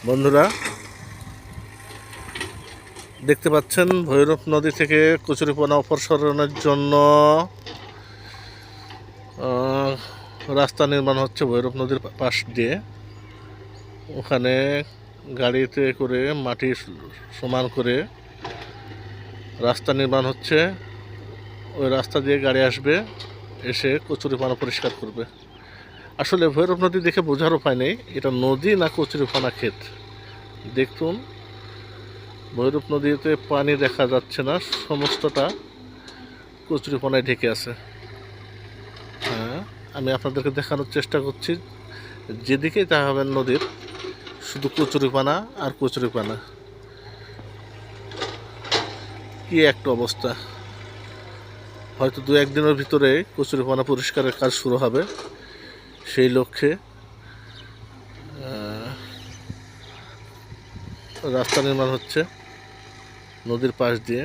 বন্ধুরা দেখতে পাচ্ছেন ভৈরব নদী থেকে কচুরিপানা অপসারণের জন্য রাস্তা নির্মাণ হচ্ছে ভৈরব নদীর পাশ দিয়ে। ওখানে গাড়িতে করে মাটি সমান করে রাস্তা নির্মাণ হচ্ছে। ওই রাস্তা দিয়ে গাড়ি আসবে, এসে কচুরিপানা পরিষ্কার করবে। আসলে ভৈরব নদী দেখে বোঝার উপায় নেই এটা নদী না কচুরিপানা ক্ষেত। দেখুন ভৈরব নদীতে পানি দেখা যাচ্ছে না, সমস্তটা কচুরিপানায় ঢেকে আছে। হ্যাঁ, আমি আপনাদেরকে দেখানোর চেষ্টা করছি, যেদিকেই তাকাবেন নদীর শুধু কচুরিপানা আর কচুরিপানা। কি একটা অবস্থা! হয়তো 2-1 দিনের ভিতরে কচুরিপানা পরিষ্কারের কাজ শুরু হবে। সেই লক্ষ্যে রাস্তা নির্মাণ হচ্ছে নদীর পাশ দিয়ে।